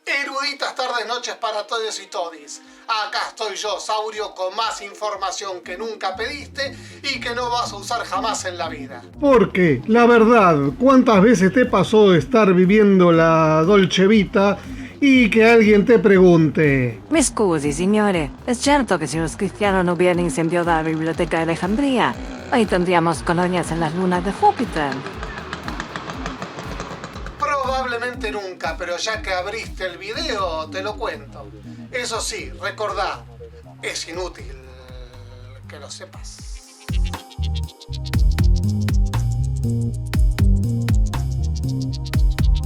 Eruditas tardes, noches para todos y todis. Acá estoy yo, Saurio, con más información que nunca pediste y que no vas a usar jamás en la vida. Porque, la verdad, ¿cuántas veces te pasó estar viviendo la Dolce Vita y que alguien te pregunte: Mi scusi, signore, ¿es cierto que si los cristianos no hubieran incendiado la biblioteca de Alejandría, ahí tendríamos colonias en las lunas de Júpiter? Probablemente nunca, pero ya que abriste el video, te lo cuento. Eso sí, recordá, es inútil que lo sepas.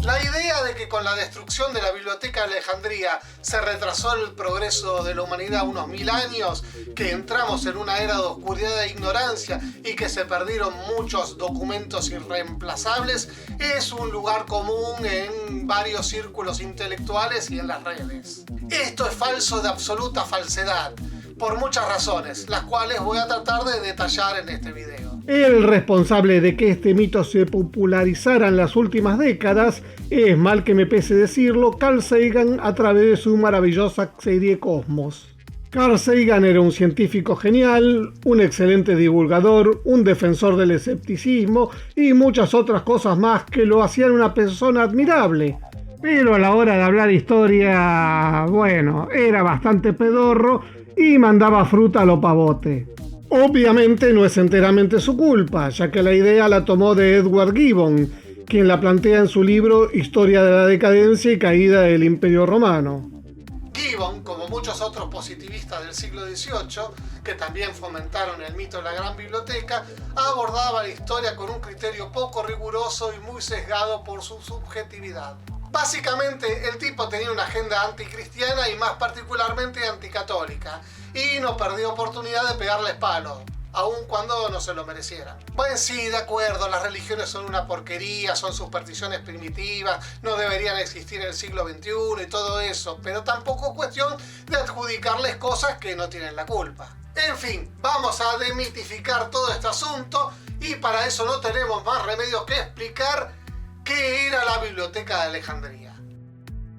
La idea de que con la destrucción de la Biblioteca de Alejandría se retrasó el progreso de la humanidad unos 1000 años, que entramos en una era de oscuridad e ignorancia y que se perdieron muchos documentos irreemplazables, es un lugar común en varios círculos intelectuales y en las redes. Esto es falso de absoluta falsedad, por muchas razones, las cuales voy a tratar de detallar en este video. El responsable de que este mito se popularizara en las últimas décadas es, mal que me pese decirlo, Carl Sagan a través de su maravillosa serie Cosmos. Carl Sagan era un científico genial, un excelente divulgador, un defensor del escepticismo y muchas otras cosas más que lo hacían una persona admirable. Pero a la hora de hablar historia, bueno, era bastante pedorro y mandaba fruta a lo pavote. Obviamente no es enteramente su culpa, ya que la idea la tomó de Edward Gibbon, quien la plantea en su libro Historia de la decadencia y caída del Imperio Romano. Gibbon, como muchos otros positivistas del siglo XVIII, que también fomentaron el mito de la Gran Biblioteca, abordaba la historia con un criterio poco riguroso y muy sesgado por su subjetividad. Básicamente, el tipo tenía una agenda anticristiana y más particularmente anticatólica, y no perdió oportunidad de pegarles palos, aun cuando no se lo merecieran. Bueno, sí, de acuerdo, las religiones son una porquería, son supersticiones primitivas, no deberían existir en el siglo XXI y todo eso, pero tampoco es cuestión de adjudicarles cosas que no tienen la culpa. En fin, vamos a demitificar todo este asunto y para eso no tenemos más remedio que explicar qué era la Biblioteca de Alejandría.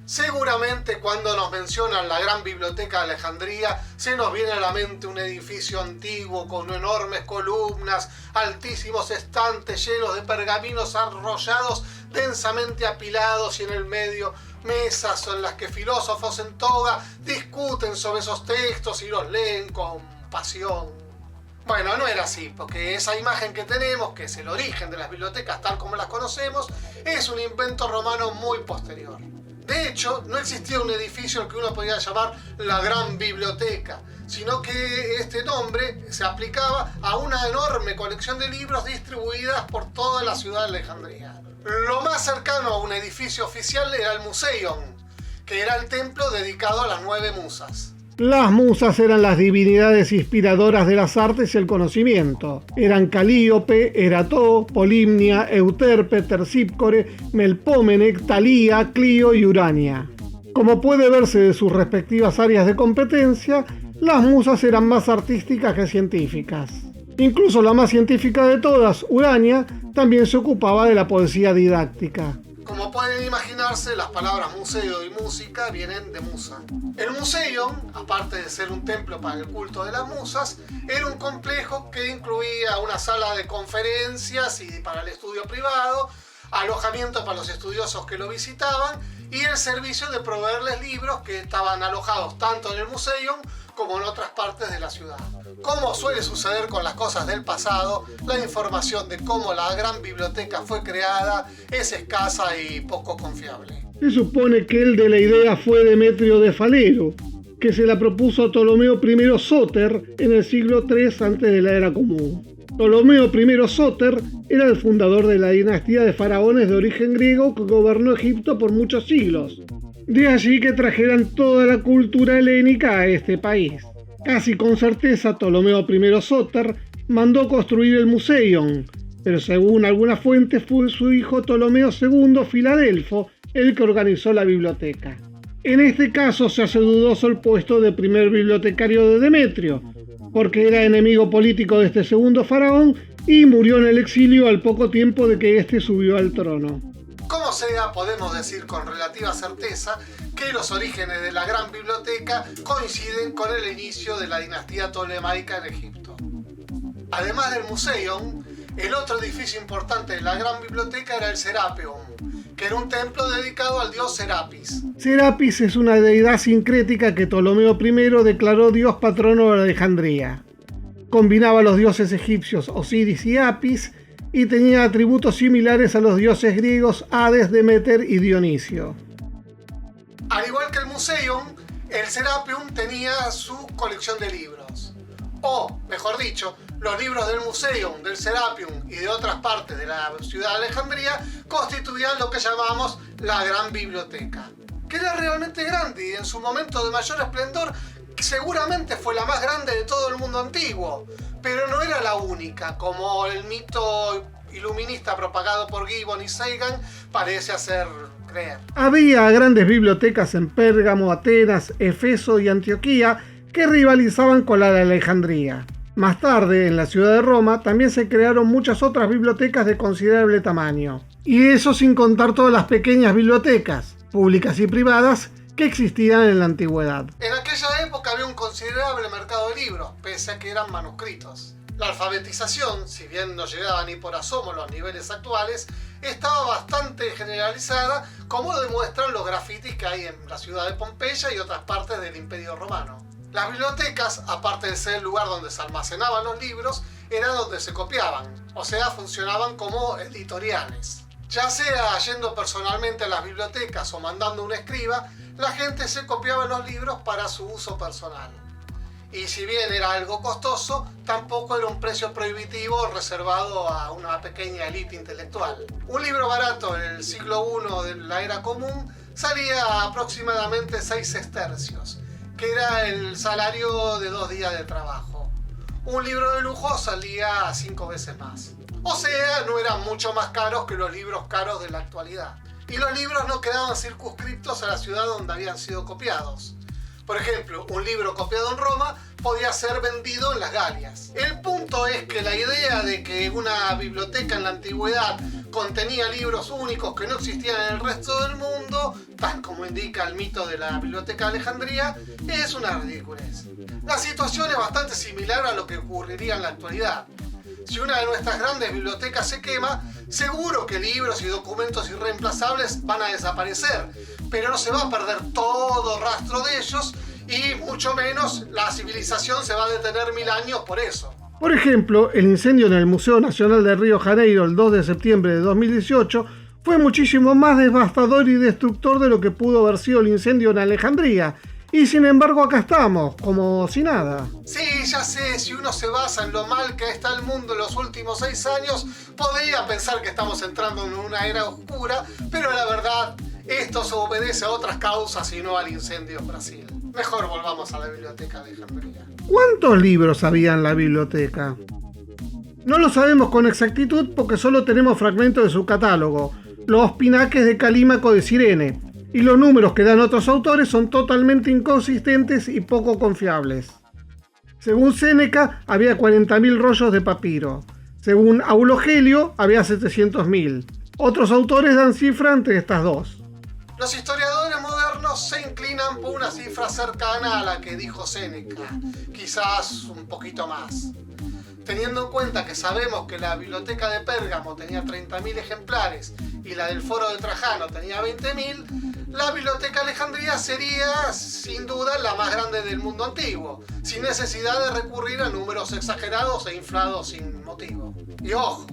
Seguramente cuando nos mencionan la Gran Biblioteca de Alejandría se nos viene a la mente un edificio antiguo con enormes columnas, altísimos estantes llenos de pergaminos enrollados densamente apilados y en el medio mesas en las que filósofos en toga discuten sobre esos textos y los leen con pasión. Bueno, no era así, porque esa imagen que tenemos, que es el origen de las bibliotecas tal como las conocemos, es un invento romano muy posterior. De hecho, no existía un edificio al que uno podía llamar la Gran Biblioteca, sino que este nombre se aplicaba a una enorme colección de libros distribuidas por toda la ciudad de Alejandría. Lo más cercano a un edificio oficial era el Museion, que era el templo dedicado a las 9 musas. Las musas eran las divinidades inspiradoras de las artes y el conocimiento. Eran Calíope, Erató, Polimnia, Euterpe, Terpsícore, Melpómene, Talía, Clio y Urania. Como puede verse de sus respectivas áreas de competencia, las musas eran más artísticas que científicas. Incluso la más científica de todas, Urania, también se ocupaba de la poesía didáctica. Como pueden imaginarse, las palabras museo y música vienen de musa. El Museion, aparte de ser un templo para el culto de las musas, era un complejo que incluía una sala de conferencias y para el estudio privado, alojamiento para los estudiosos que lo visitaban y el servicio de proveerles libros que estaban alojados tanto en el Museion como en otras partes de la ciudad. Como suele suceder con las cosas del pasado, la información de cómo la Gran Biblioteca fue creada es escasa y poco confiable. Se supone que el de la idea fue Demetrio de Falero, que se la propuso a Ptolomeo I Sóter en el siglo III antes de la Era Común. Ptolomeo I Sóter era el fundador de la dinastía de faraones de origen griego que gobernó Egipto por muchos siglos. De allí que trajeran toda la cultura helénica a este país. Casi con certeza Ptolomeo I Sóter mandó construir el Museion, pero según algunas fuentes fue su hijo Ptolomeo II Filadelfo el que organizó la biblioteca. En este caso se hace dudoso el puesto de primer bibliotecario de Demetrio, porque era enemigo político de este segundo faraón y murió en el exilio al poco tiempo de que éste subió al trono. Como sea, podemos decir con relativa certeza que los orígenes de la Gran Biblioteca coinciden con el inicio de la dinastía tolemaica en Egipto. Además del Museion, el otro edificio importante de la Gran Biblioteca era el Serapeum, que era un templo dedicado al dios Serapis. Serapis es una deidad sincrética que Ptolomeo I declaró dios patrono de Alejandría. Combinaba a los dioses egipcios Osiris y Apis y tenía atributos similares a los dioses griegos Hades, Demeter y Dionisio. Al igual que el Museion, el Serapeum tenía su colección de libros. O, mejor dicho, los libros del Museion, del Serapeum y de otras partes de la ciudad de Alejandría constituían lo que llamamos la Gran Biblioteca, que era realmente grande y en su momento de mayor esplendor seguramente fue la más grande de todo el mundo antiguo, pero no era la única, como el mito iluminista propagado por Gibbon y Sagan parece hacer creer. Había grandes bibliotecas en Pérgamo, Atenas, Efeso y Antioquía que rivalizaban con la de Alejandría. Más tarde, en la ciudad de Roma, también se crearon muchas otras bibliotecas de considerable tamaño. Y eso sin contar todas las pequeñas bibliotecas, públicas y privadas, que existían en la antigüedad. En aquella época había un considerable mercado de libros, pese a que eran manuscritos. La alfabetización, si bien no llegaba ni por asomo a los niveles actuales, estaba bastante generalizada, como demuestran los grafitis que hay en la ciudad de Pompeya y otras partes del Imperio Romano. Las bibliotecas, aparte de ser el lugar donde se almacenaban los libros, era donde se copiaban, o sea, funcionaban como editoriales. Ya sea yendo personalmente a las bibliotecas o mandando un escriba, la gente se copiaba los libros para su uso personal. Y si bien era algo costoso, tampoco era un precio prohibitivo reservado a una pequeña élite intelectual. Un libro barato en el siglo I de la Era Común salía aproximadamente 6 sestercios, que era el salario de 2 días de trabajo. Un libro de lujo salía 5 veces más. O sea, no eran mucho más caros que los libros caros de la actualidad. Y los libros no quedaban circunscriptos a la ciudad donde habían sido copiados. Por ejemplo, un libro copiado en Roma podía ser vendido en las Galias. El punto es que la idea de que una biblioteca en la antigüedad contenía libros únicos que no existían en el resto del mundo, tal como indica el mito de la Biblioteca de Alejandría, es una ridiculez. La situación es bastante similar a lo que ocurriría en la actualidad. Si una de nuestras grandes bibliotecas se quema, seguro que libros y documentos irreemplazables van a desaparecer, pero no se va a perder todo rastro de ellos y mucho menos la civilización se va a detener 1000 años por eso. Por ejemplo, el incendio en el Museo Nacional de Río de Janeiro el 2 de septiembre de 2018 fue muchísimo más devastador y destructor de lo que pudo haber sido el incendio en Alejandría. Y sin embargo acá estamos, como si nada. Sí, ya sé, si uno se basa en lo mal que está el mundo en los últimos 6 años, podría pensar que estamos entrando en una era oscura, pero la verdad, esto se obedece a otras causas y no al incendio en Brasil. Mejor volvamos a la biblioteca de Alejandría. ¿Cuántos libros había en la biblioteca? No lo sabemos con exactitud porque solo tenemos fragmentos de su catálogo, los pinaques de Calímaco de Cirene, y los números que dan otros autores son totalmente inconsistentes y poco confiables. Según Séneca, había 40.000 rollos de papiro. Según Aulo Gelio, había 700.000. Otros autores dan cifra entre estas dos. Los historiadores modernos se inclinan por una cifra cercana a la que dijo Séneca, quizás un poquito más. Teniendo en cuenta que sabemos que la biblioteca de Pérgamo tenía 30.000 ejemplares y la del Foro de Trajano tenía 20.000, la biblioteca de Alejandría sería, sin duda, la más grande del mundo antiguo, sin necesidad de recurrir a números exagerados e inflados sin motivo. Y ojo,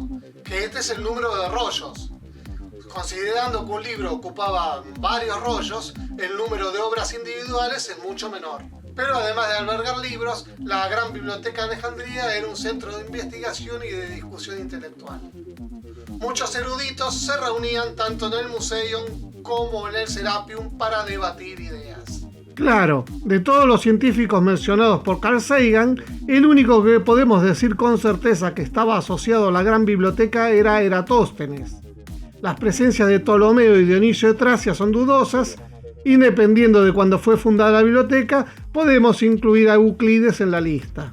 que este es el número de rollos. Considerando que un libro ocupaba varios rollos, el número de obras individuales es mucho menor. Pero además de albergar libros, la Gran Biblioteca de Alejandría era un centro de investigación y de discusión intelectual. Muchos eruditos se reunían tanto en el Museion como en el Serapeum para debatir ideas. Claro, de todos los científicos mencionados por Carl Sagan, el único que podemos decir con certeza que estaba asociado a la Gran Biblioteca era Eratóstenes. Las presencias de Ptolomeo y Dionisio de Tracia son dudosas, y dependiendo de cuándo fue fundada la biblioteca, podemos incluir a Euclides en la lista.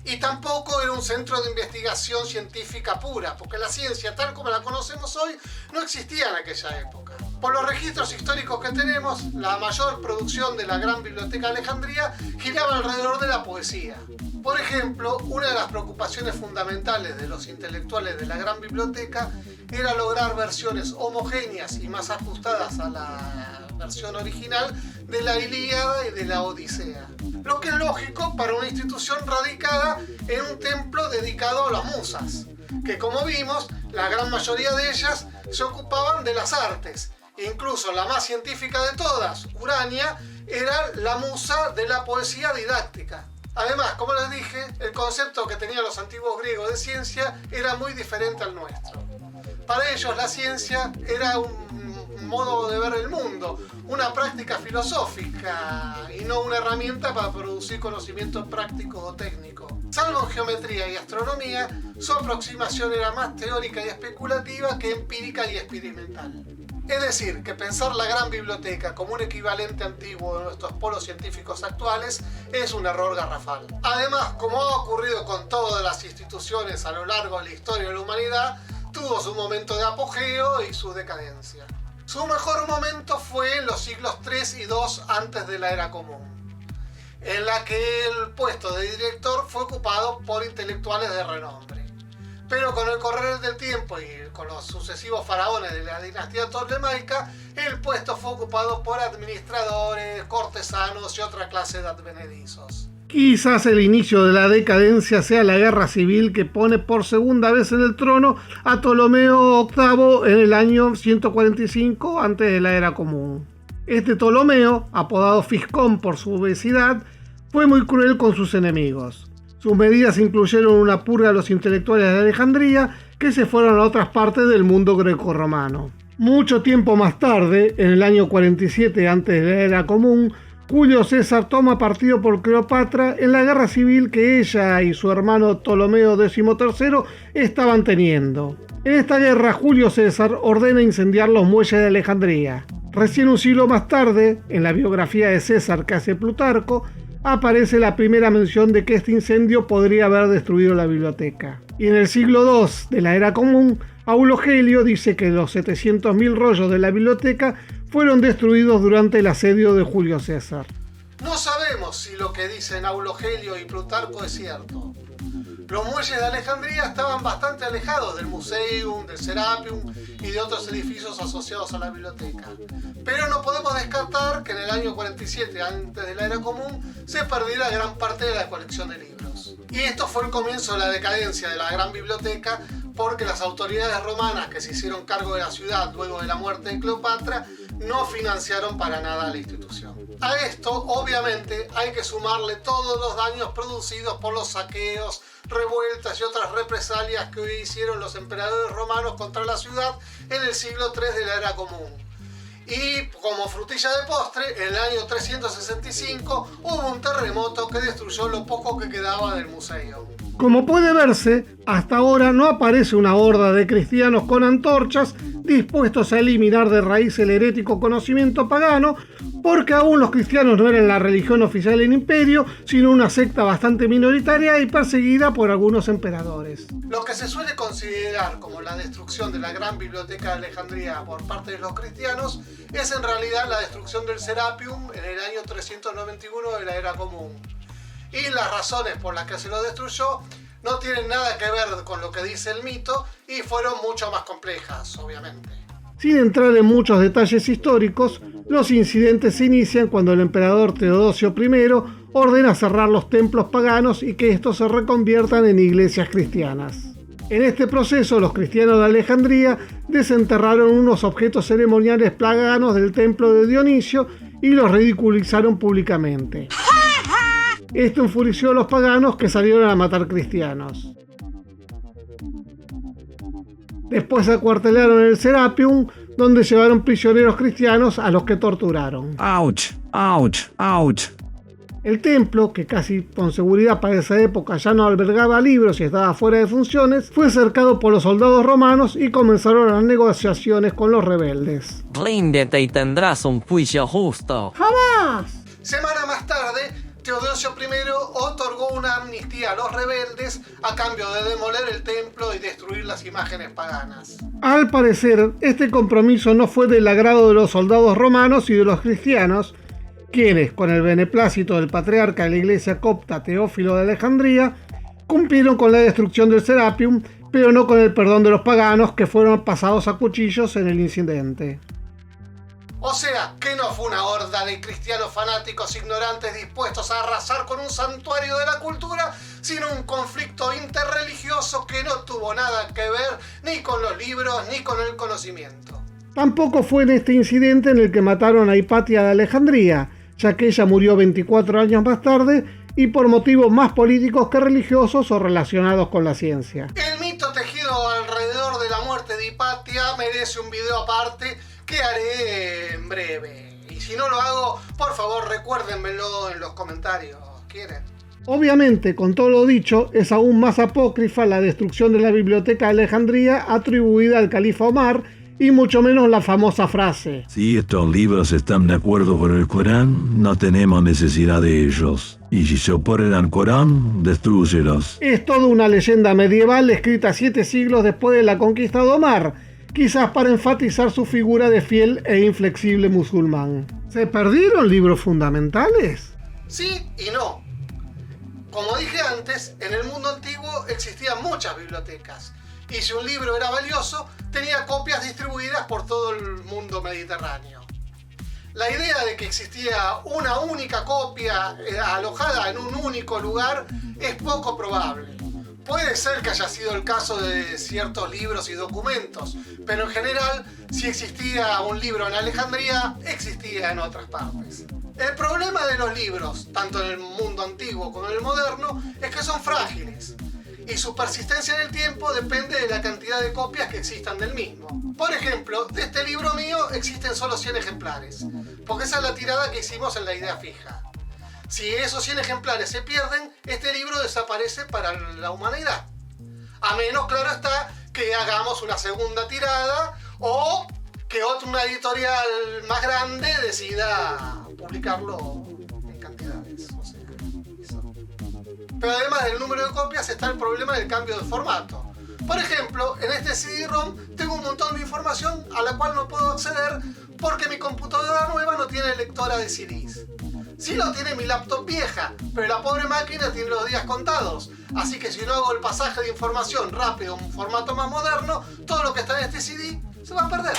Y tampoco era un centro de investigación científica pura, porque la ciencia, tal como la conocemos hoy, no existía en aquella época. Por los registros históricos que tenemos, la mayor producción de la Gran Biblioteca de Alejandría giraba alrededor de la poesía. Por ejemplo, una de las preocupaciones fundamentales de los intelectuales de la Gran Biblioteca era lograr versiones homogéneas y más ajustadas a la versión original de la Ilíada y de la Odisea. Lo que es lógico para una institución radicada en un templo dedicado a las musas, que como vimos, la gran mayoría de ellas se ocupaban de las artes. Incluso la más científica de todas, Urania, era la musa de la poesía didáctica. Además, como les dije, el concepto que tenían los antiguos griegos de ciencia era muy diferente al nuestro. Para ellos la ciencia era un modo de ver el mundo, una práctica filosófica y no una herramienta para producir conocimiento práctico o técnico. Salvo en geometría y astronomía, su aproximación era más teórica y especulativa que empírica y experimental. Es decir, que pensar la Gran Biblioteca como un equivalente antiguo de nuestros polos científicos actuales es un error garrafal. Además, como ha ocurrido con todas las instituciones a lo largo de la historia de la humanidad, tuvo su momento de apogeo y su decadencia. Su mejor momento fue en los siglos 3 y 2 antes de la Era Común, en la que el puesto de director fue ocupado por intelectuales de renombre. Pero con el correr del tiempo y con los sucesivos faraones de la dinastía ptolemaica, el puesto fue ocupado por administradores, cortesanos y otra clase de advenedizos. Quizás el inicio de la decadencia sea la guerra civil que pone por segunda vez en el trono a Ptolomeo VIII en el año 145 antes de la Era Común. Este Ptolomeo, apodado Fiscón por su obesidad, fue muy cruel con sus enemigos. Sus medidas incluyeron una purga a los intelectuales de Alejandría que se fueron a otras partes del mundo grecorromano. Mucho tiempo más tarde, en el año 47 antes de la Era Común, Julio César toma partido por Cleopatra en la guerra civil que ella y su hermano Ptolomeo XIII estaban teniendo. En esta guerra, Julio César ordena incendiar los muelles de Alejandría. Recién un siglo más tarde, en la biografía de César que hace Plutarco, aparece la primera mención de que este incendio podría haber destruido la biblioteca. Y en el siglo II de la Era Común, Aulo Gelio dice que los 700.000 rollos de la biblioteca fueron destruidos durante el asedio de Julio César. No sabemos si lo que dicen Aulo Gelio y Plutarco es cierto. Los muelles de Alejandría estaban bastante alejados del Museum, del Serapeum y de otros edificios asociados a la biblioteca. Pero no podemos descartar que en el año 47, antes de la Era Común, se perdiera gran parte de la colección de libros. Y esto fue el comienzo de la decadencia de la Gran Biblioteca, porque las autoridades romanas que se hicieron cargo de la ciudad luego de la muerte de Cleopatra no financiaron para nada la institución. A esto, obviamente, hay que sumarle todos los daños producidos por los saqueos, revueltas y otras represalias que hicieron los emperadores romanos contra la ciudad en el siglo III de la Era Común. Y como frutilla de postre, en el año 365 hubo un terremoto que destruyó lo poco que quedaba del museo. Como puede verse, hasta ahora no aparece una horda de cristianos con antorchas dispuestos a eliminar de raíz el herético conocimiento pagano, porque aún los cristianos no eran la religión oficial del imperio, sino una secta bastante minoritaria y perseguida por algunos emperadores. Lo que se suele considerar como la destrucción de la Gran Biblioteca de Alejandría por parte de los cristianos es en realidad la destrucción del Serapeum en el año 391 de la Era Común. Y las razones por las que se lo destruyó no tienen nada que ver con lo que dice el mito y fueron mucho más complejas, obviamente. Sin entrar en muchos detalles históricos, los incidentes se inician cuando el emperador Teodosio I ordena cerrar los templos paganos y que estos se reconviertan en iglesias cristianas. En este proceso, los cristianos de Alejandría desenterraron unos objetos ceremoniales paganos del templo de Dionisio y los ridiculizaron públicamente. Esto enfureció a los paganos que salieron a matar cristianos. Después se acuartelaron en el Serapeum, donde llevaron prisioneros cristianos a los que torturaron. ¡Auch! ¡Auch! ¡Auch! El templo, que casi con seguridad para esa época ya no albergaba libros y estaba fuera de funciones, fue cercado por los soldados romanos y comenzaron las negociaciones con los rebeldes. Ríndete y tendrás un juicio justo. ¡Jamás! Semana más tarde, Teodosio I otorgó una amnistía a los rebeldes a cambio de demoler el templo y destruir las imágenes paganas. Al parecer, este compromiso no fue del agrado de los soldados romanos y de los cristianos, quienes, con el beneplácito del patriarca de la iglesia copta Teófilo de Alejandría, cumplieron con la destrucción del Serapium, pero no con el perdón de los paganos que fueron pasados a cuchillos en el incidente. O sea, que no fue una horda de cristianos fanáticos ignorantes dispuestos a arrasar con un santuario de la cultura, sino un conflicto interreligioso que no tuvo nada que ver ni con los libros ni con el conocimiento. Tampoco fue en este incidente en el que mataron a Hipatia de Alejandría, ya que ella murió 24 años más tarde y por motivos más políticos que religiosos o relacionados con la ciencia. El mito tejido alrededor de la muerte de Hipatia merece un video aparte que haré en breve. Y si no lo hago, por favor recuérdenmelo en los comentarios. ¿Quieren? Obviamente, con todo lo dicho, es aún más apócrifa la destrucción de la biblioteca de Alejandría atribuida al califa Omar, y mucho menos la famosa frase: Si estos libros están de acuerdo con el Corán, no tenemos necesidad de ellos. Y si se oponen al Corán, destrúyelos. Es toda una leyenda medieval escrita 7 siglos después de la conquista de Omar, quizás para enfatizar su figura de fiel e inflexible musulmán. ¿Se perdieron libros fundamentales? Sí y no. Como dije antes, en el mundo antiguo existían muchas bibliotecas. Y si un libro era valioso, tenía copias distribuidas por todo el mundo mediterráneo. La idea de que existía una única copia alojada en un único lugar es poco probable. Puede ser que haya sido el caso de ciertos libros y documentos, pero en general, si existía un libro en Alejandría, existía en otras partes. El problema de los libros, tanto en el mundo antiguo como en el moderno, es que son frágiles. Y su persistencia en el tiempo depende de la cantidad de copias que existan del mismo. Por ejemplo, de este libro mío existen solo 100 ejemplares, porque esa es la tirada que hicimos en la idea fija. Si esos 100 ejemplares se pierden, este libro desaparece para la humanidad. A menos, claro está, que hagamos una segunda tirada o que una editorial más grande decida publicarlo en cantidades. O sea, eso. Pero además del número de copias está el problema del cambio de formato. Por ejemplo, en este CD-ROM tengo un montón de información a la cual no puedo acceder porque mi computadora nueva no tiene lectora de CDs. Sí lo tiene mi laptop vieja, pero la pobre máquina tiene los días contados. Así que si no hago el pasaje de información rápido en un formato más moderno, todo lo que está en este CD se va a perder.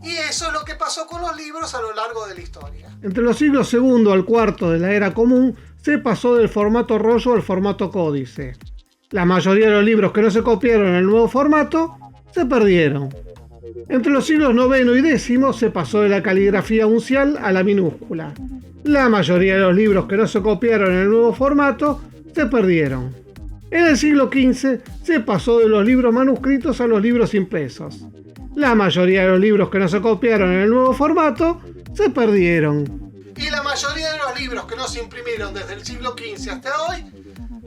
Y eso es lo que pasó con los libros a lo largo de la historia. Entre los siglos II al IV de la era común, se pasó del formato rollo al formato códice. La mayoría de los libros que no se copiaron en el nuevo formato se perdieron. Entre los siglos IX y X se pasó de la caligrafía uncial a la minúscula. La mayoría de los libros que no se copiaron en el nuevo formato se perdieron. En el siglo XV se pasó de los libros manuscritos a los libros impresos. La mayoría de los libros que no se copiaron en el nuevo formato se perdieron. Y la mayoría de los libros que no se imprimieron desde el siglo XV hasta hoy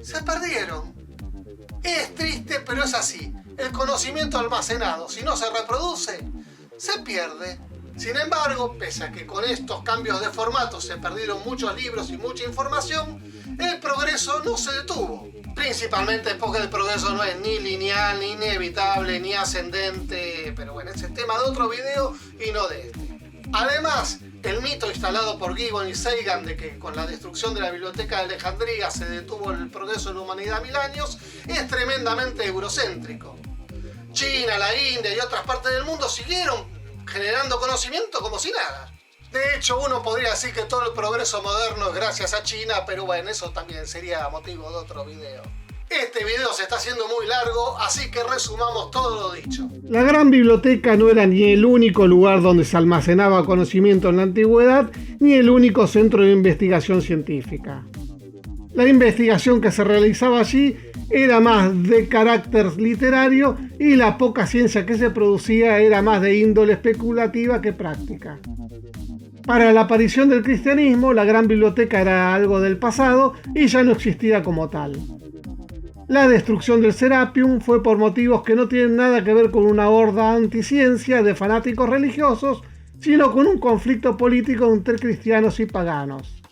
se perdieron. Es triste, pero es así. El conocimiento almacenado, si no se reproduce, se pierde. Sin embargo, pese a que con estos cambios de formato se perdieron muchos libros y mucha información, el progreso no se detuvo. Principalmente porque el progreso no es ni lineal, ni inevitable, ni ascendente. Pero bueno, ese es tema de otro video y no de este. Además, el mito instalado por Gibbon y Sagan de que con la destrucción de la biblioteca de Alejandría se detuvo el progreso de la humanidad 1000 años es tremendamente eurocéntrico. China, la India y otras partes del mundo siguieron generando conocimiento como si nada. De hecho, uno podría decir que todo el progreso moderno es gracias a China, pero bueno, eso también sería motivo de otro video. Este video se está haciendo muy largo, así que resumamos todo lo dicho. La gran biblioteca no era ni el único lugar donde se almacenaba conocimiento en la antigüedad, ni el único centro de investigación científica. La investigación que se realizaba allí era más de carácter literario y la poca ciencia que se producía era más de índole especulativa que práctica. Para la aparición del cristianismo, la gran biblioteca era algo del pasado y ya no existía como tal. La destrucción del Serapium fue por motivos que no tienen nada que ver con una horda anticiencia de fanáticos religiosos, sino con un conflicto político entre cristianos y paganos.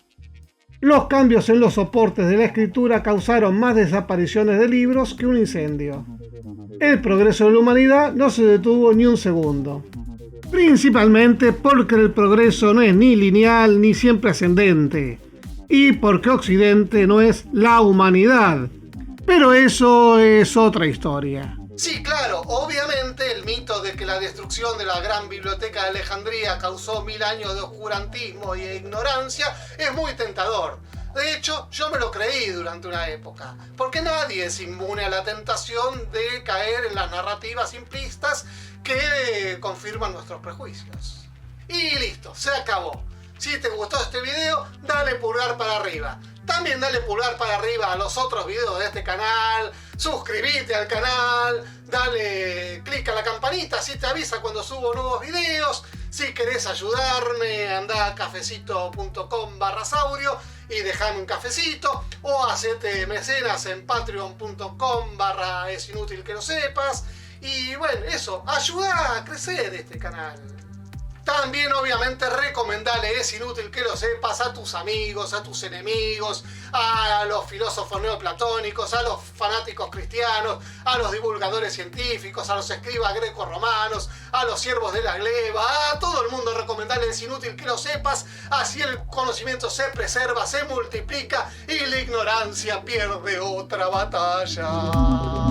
Los cambios en los soportes de la escritura causaron más desapariciones de libros que un incendio. El progreso de la humanidad no se detuvo ni un segundo. Principalmente porque el progreso no es ni lineal ni siempre ascendente. Y porque Occidente no es la humanidad. Pero eso es otra historia. Sí, claro, obviamente el mito de que la destrucción de la gran biblioteca de Alejandría causó 1000 años de oscurantismo e ignorancia es muy tentador. De hecho, yo me lo creí durante una época, porque nadie es inmune a la tentación de caer en las narrativas simplistas que confirman nuestros prejuicios. Y listo, se acabó. Si te gustó este video, dale pulgar para arriba. También dale pulgar para arriba a los otros videos de este canal, suscríbete al canal, dale click a la campanita, así te avisa cuando subo nuevos videos. Si querés ayudarme, anda a cafecito.com/saurio y dejame un cafecito, o hacete mecenas en patreon.com/esinútilquelosepas. Y bueno, eso, ayuda a crecer este canal. También obviamente recomendale Es Inútil Que Lo Sepas a tus amigos, a tus enemigos, a los filósofos neoplatónicos, a los fanáticos cristianos, a los divulgadores científicos, a los escribas greco-romanos, a los siervos de la gleba, a todo el mundo recomendale Es Inútil Que Lo Sepas, así el conocimiento se preserva, se multiplica y la ignorancia pierde otra batalla.